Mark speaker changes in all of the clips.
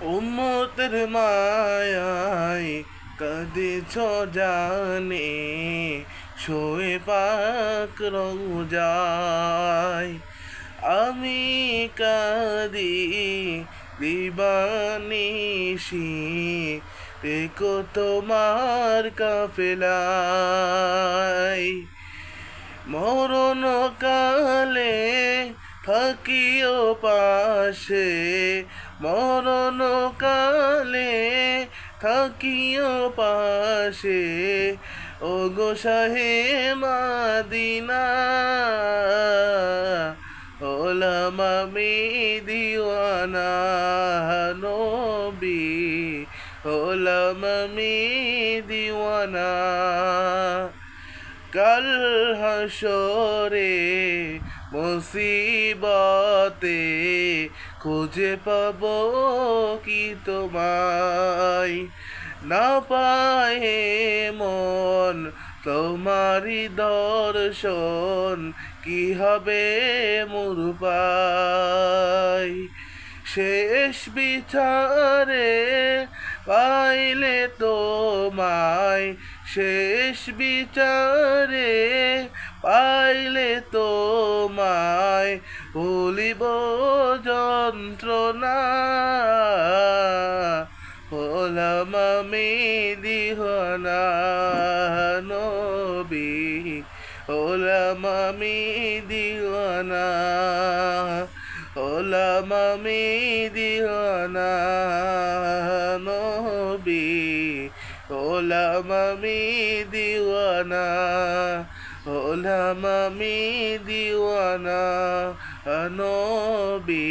Speaker 1: উম্মতের মায়ায় কাঁদেছ জানে, শোয়ে পাক রোজায়। আমি কাঁদি দিবানিশি, দেখো তোমার কাফেলায়। মরণ কালে থাকিও পাশে, মরণ কালে থাকিও পাশে, ও গো শাহে মাদিনা। হলাম আমি দিওয়ানা নবী, হলাম আমি দিওয়ানা। কাল হাসরে মুসিবতে খুঁজে পাবো কি তোমায়, না পায়ে মন তোমারি দর্শন, কি হবে মোর পাই। শেষ বিচারে পাইলে তোমায়, শেষ বিচারে পাইলে তোমায়, ভুলিব যন্ত্রণা। হলাম আমি দিওয়ানা নবী, হলাম আমি দিওয়ানা, হলাম আমি দিওয়ানা নবী, হলাম আমি দিওয়ানা, হলাম আমি দিওয়ানা নবী,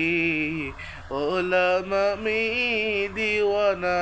Speaker 1: হলাম আমি দিওয়ানা।